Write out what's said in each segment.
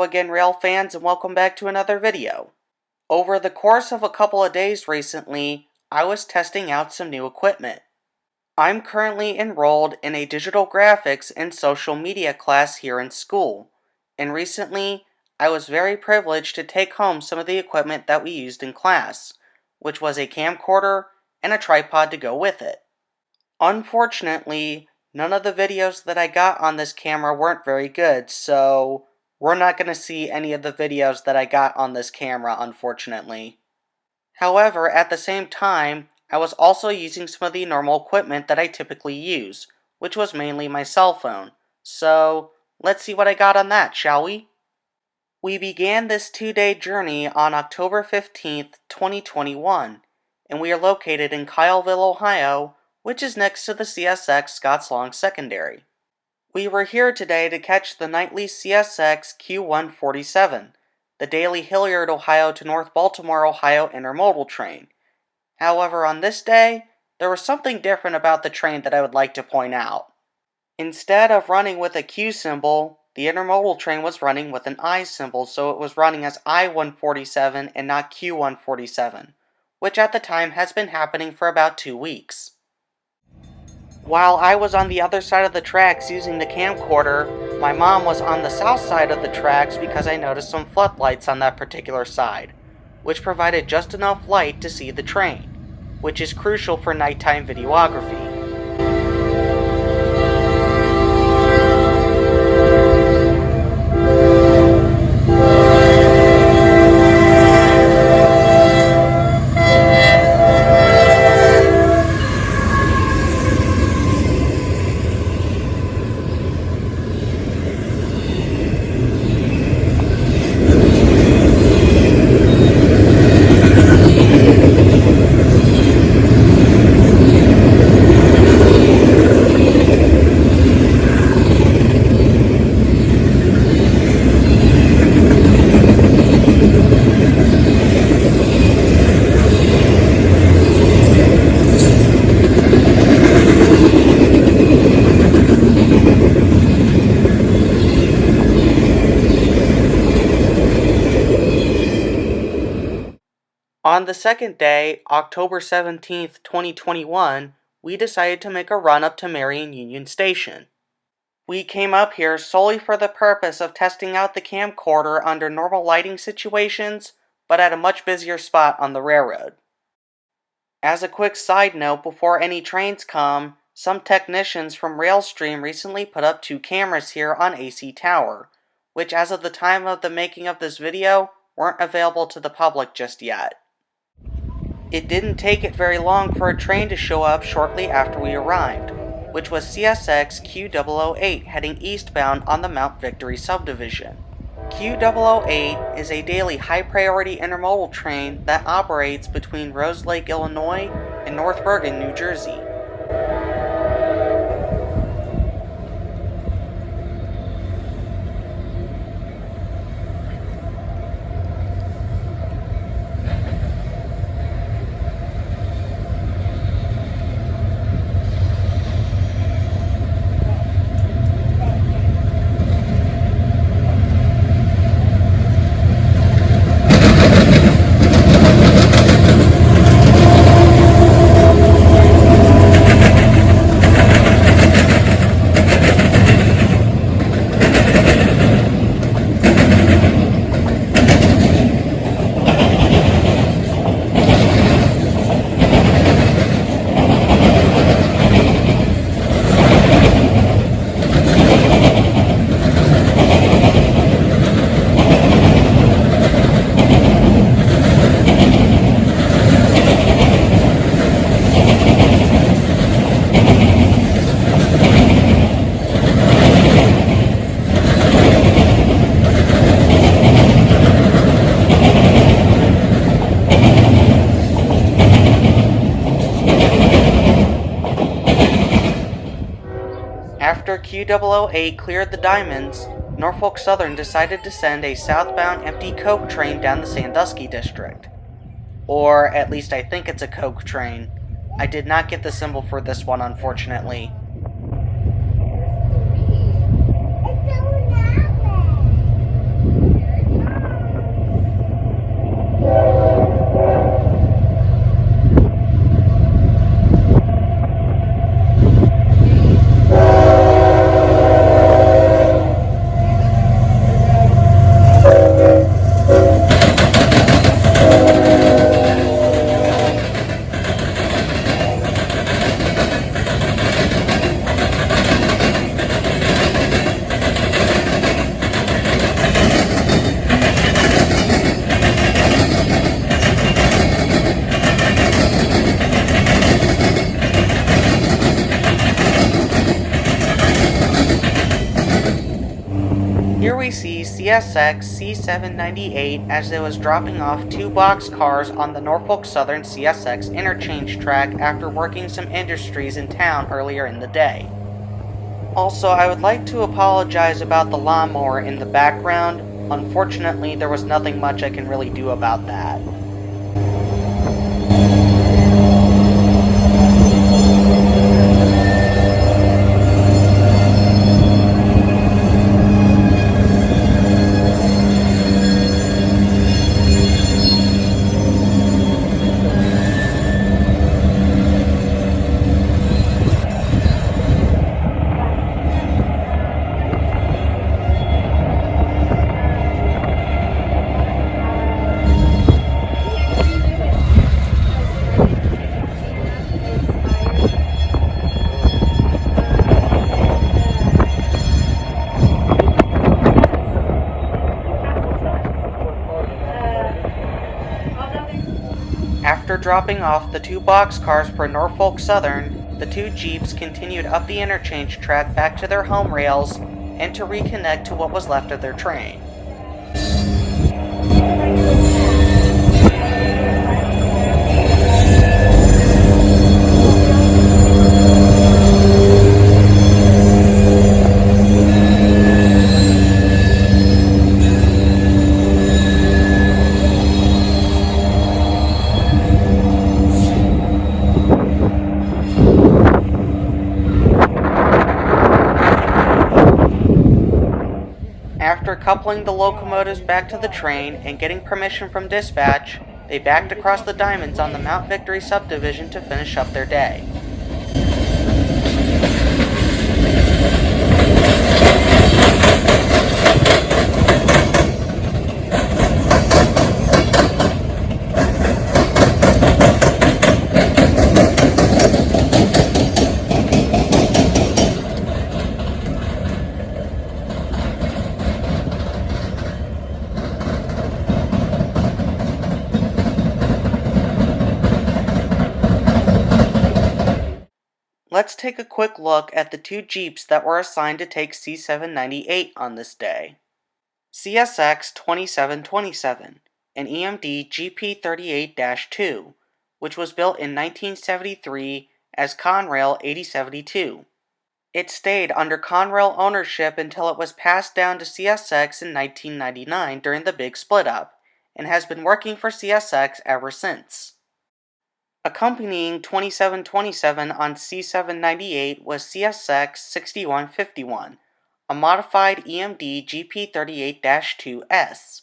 again, rail fans, and welcome back to another video. Over the course of a couple of days recently, I was testing out some new equipment. I'm currently enrolled in a digital graphics and social media class here in school, and recently I was very privileged to take home some of the equipment that we used in class, which was a camcorder and a tripod to go with it. Unfortunately, none of the videos that I got on this camera weren't very good, so we're not going to see any of the videos that I got on this camera, unfortunately. However, at the same time, I was also using some of the normal equipment that I typically use, which was mainly my cell phone. So, let's see what I got on that, shall we? We began this 2-day journey on October 15th, 2021, and we are located in Kyleville, Ohio, which is next to the CSX Scottslawn Secondary. We were here today to catch the nightly CSX Q147, the daily Hilliard, Ohio to North Baltimore, Ohio intermodal train. However, on this day, there was something different about the train that I would like to point out. Instead of running with a Q symbol, the intermodal train was running with an I symbol, so it was running as I-147 and not Q-147, which at the time has been happening for about 2 weeks. While I was on the other side of the tracks using the camcorder, my mom was on the south side of the tracks because I noticed some floodlights on that particular side, which provided just enough light to see the train, which is crucial for nighttime videography. On the second day, October 17th, 2021, we decided to make a run up to Marion Union Station. We came up here solely for the purpose of testing out the camcorder under normal lighting situations, but at a much busier spot on the railroad. As a quick side note, before any trains come, some technicians from Railstream recently put up 2 cameras here on AC Tower, which as of the time of the making of this video, weren't available to the public just yet. It didn't take it very long for a train to show up shortly after we arrived, which was CSX Q008 heading eastbound on the Mount Victory subdivision. Q008 is a daily high-priority intermodal train that operates between Rose Lake, Illinois and North Bergen, New Jersey. After Q008 cleared the diamonds, Norfolk Southern decided to send a southbound empty coke train down the Sandusky district. Or at least I think it's a coke train. I did not get the symbol for this one, unfortunately. we see CSX C798 as it was dropping off 2 boxcars on the Norfolk Southern CSX interchange track after working some industries in town earlier in the day. Also, I would like to apologize about the lawnmower in the background. Unfortunately, there was nothing much I can really do about that. After dropping off the 2 boxcars per Norfolk Southern, the 2 Jeeps continued up the interchange track back to their home rails and to reconnect to what was left of their train. After coupling the locomotives back to the train and getting permission from dispatch, they backed across the diamonds on the Mount Victory subdivision to finish up their day. Let's take a quick look at the 2 Jeeps that were assigned to take C798 on this day. CSX 2727, an EMD GP38-2, which was built in 1973 as Conrail 8072. It stayed under Conrail ownership until it was passed down to CSX in 1999 during the big split-up, and has been working for CSX ever since. Accompanying 2727 on C798 was CSX 6151, a modified EMD GP38-2S,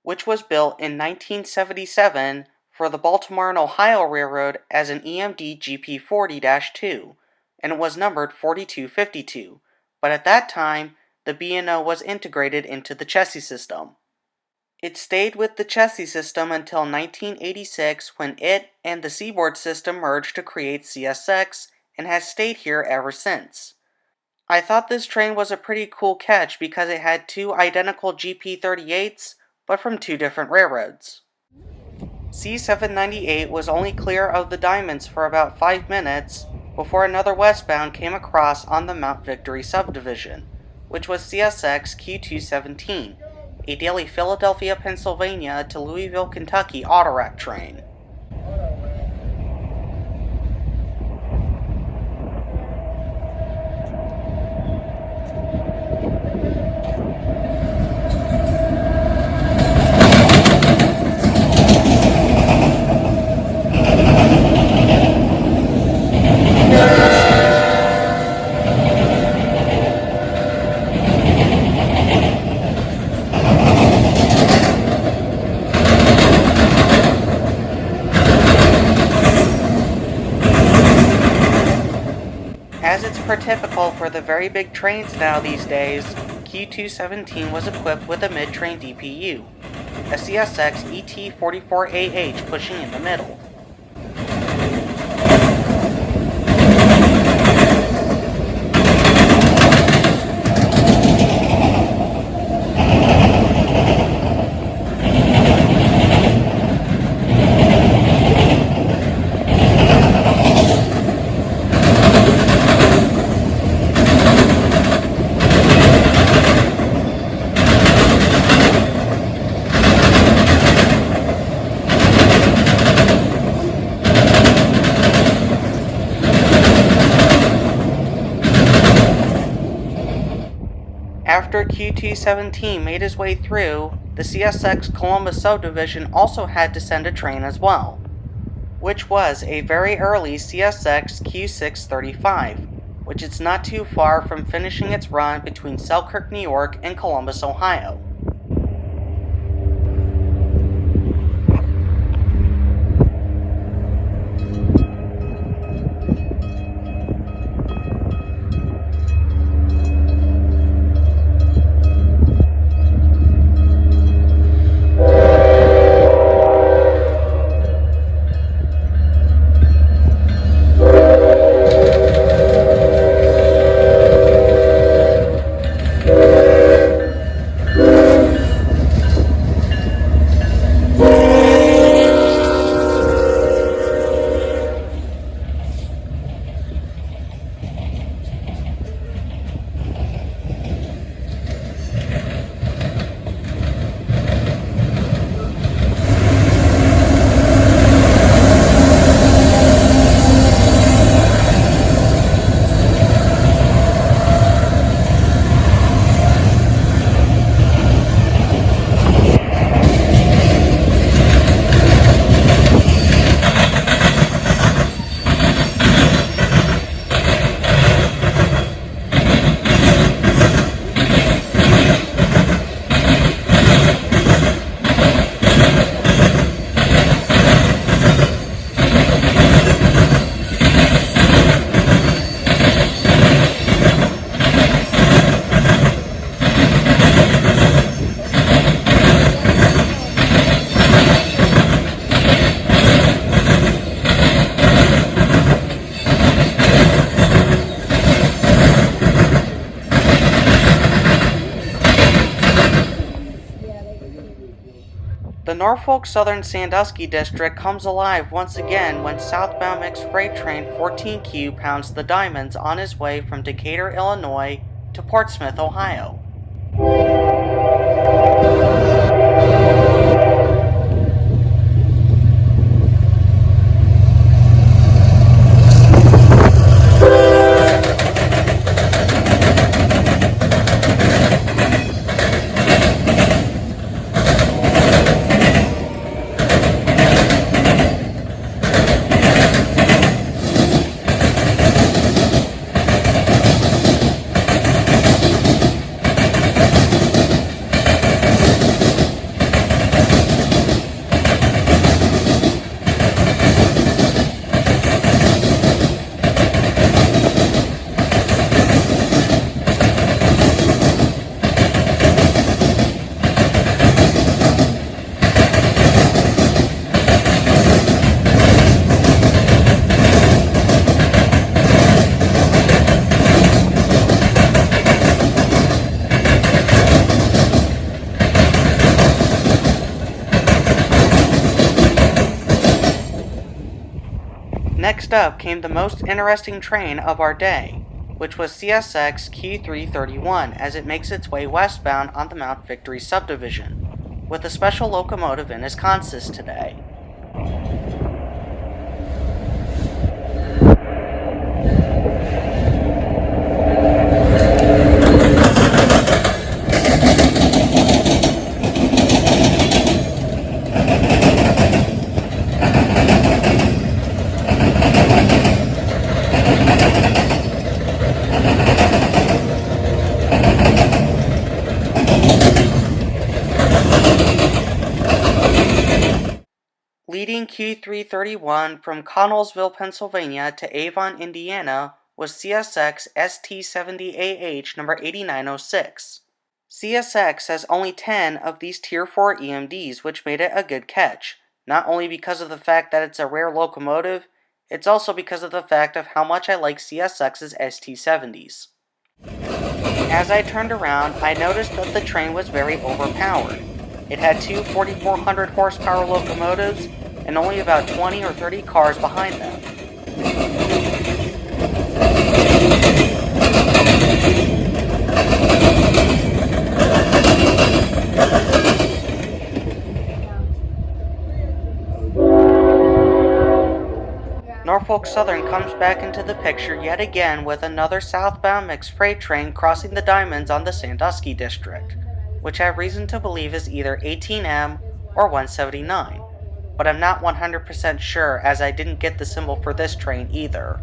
which was built in 1977 for the Baltimore and Ohio Railroad as an EMD GP40-2, and it was numbered 4252, but at that time, the B&O was integrated into the chassis system. It stayed with the chassis system until 1986 when it and the Seaboard system merged to create CSX and has stayed here ever since. I thought this train was a pretty cool catch because it had 2 identical GP38s, but from 2 different railroads. C798 was only clear of the diamonds for about 5 minutes before another westbound came across on the Mount Victory subdivision, which was CSX Q217. A daily Philadelphia, Pennsylvania to Louisville, Kentucky autorack train. As it's typical for the very big trains now these days, Q217 was equipped with a mid-train DPU, a CSX ET44AH pushing in the middle. After QT-17 made his way through, the CSX Columbus subdivision also had to send a train as well, which was a very early CSX Q635, which is not too far from finishing its run between Selkirk, New York and Columbus, Ohio. The Norfolk Southern Sandusky District comes alive once again when southbound mixed freight train 14Q pounds the diamonds on his way from Decatur, Illinois to Portsmouth, Ohio. Next up came the most interesting train of our day, which was CSX Q331 as it makes its way westbound on the Mount Victory subdivision, with a special locomotive in its consist today. Leading Q331 from Connellsville, Pennsylvania to Avon, Indiana was CSX ST70AH number 8906. CSX has only 10 of these Tier 4 EMDs, which made it a good catch, not only because of the fact that it's a rare locomotive, it's also because of the fact of how much I like CSX's ST70s. As I turned around, I noticed that the train was very overpowered. It had two 4,400 horsepower locomotives and only about 20 or 30 cars behind them. Norfolk Southern comes back into the picture yet again with another southbound mixed freight train crossing the diamonds on the Sandusky district, which I have reason to believe is either 18M or 179, but I'm not 100% sure as I didn't get the symbol for this train either.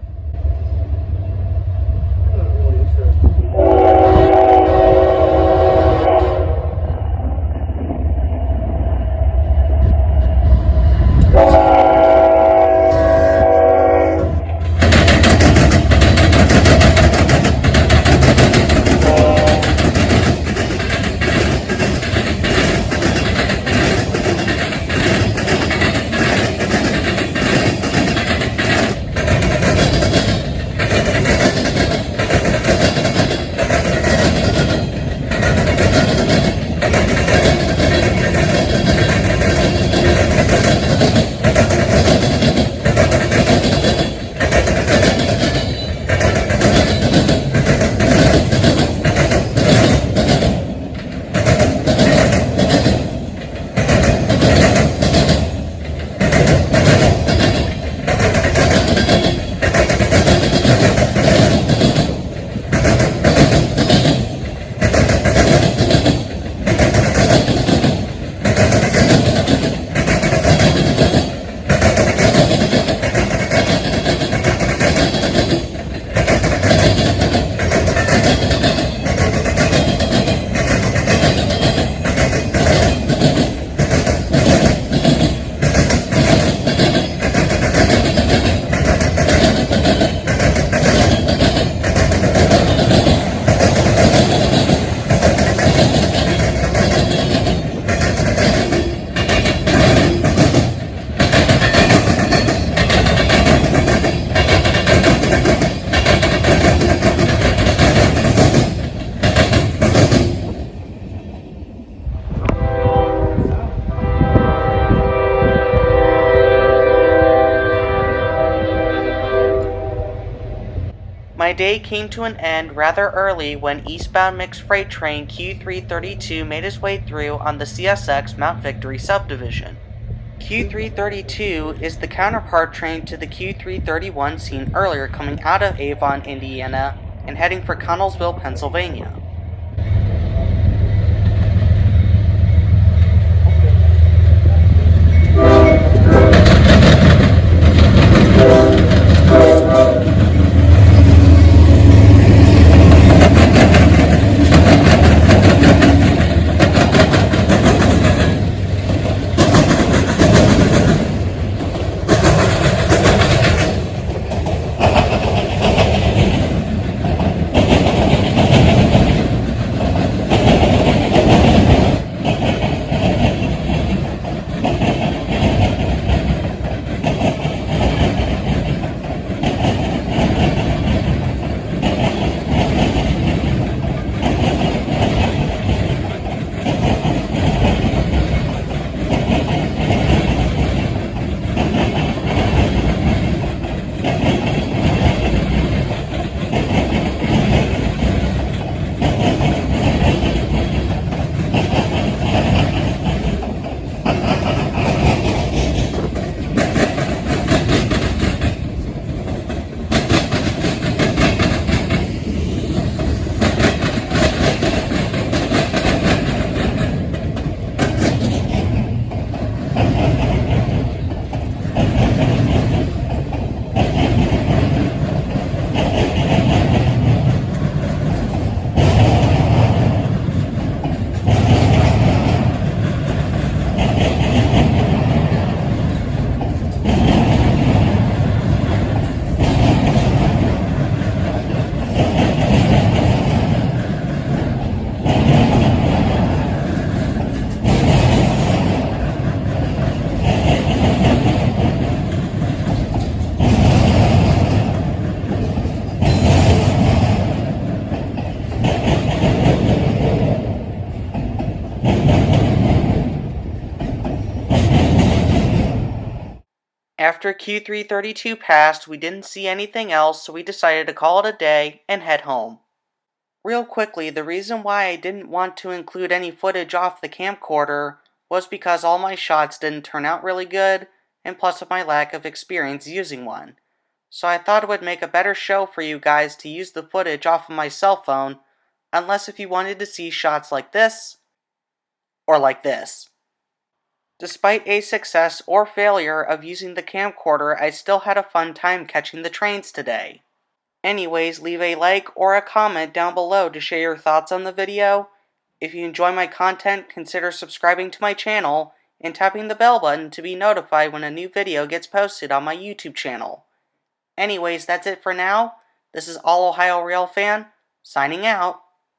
My day came to an end rather early when eastbound mixed freight train Q332 made its way through on the CSX Mount Victory subdivision. Q332 is the counterpart train to the Q331 seen earlier coming out of Avon, Indiana, and heading for Connellsville, Pennsylvania. After Q332 passed, we didn't see anything else, so we decided to call it a day and head home. Real quickly, the reason why I didn't want to include any footage off the camcorder was because all my shots didn't turn out really good, and plus of my lack of experience using one. so I thought it would make a better show for you guys to use the footage off of my cell phone, unless if you wanted to see shots like this, or like this. Despite a success or failure of using the camcorder, I still had a fun time catching the trains today. Anyways, leave a like or a comment down below to share your thoughts on the video. If you enjoy my content, consider subscribing to my channel and tapping the bell button to be notified when a new video gets posted on my YouTube channel. Anyways, that's it for now. This is All Ohio Rail Fan, signing out.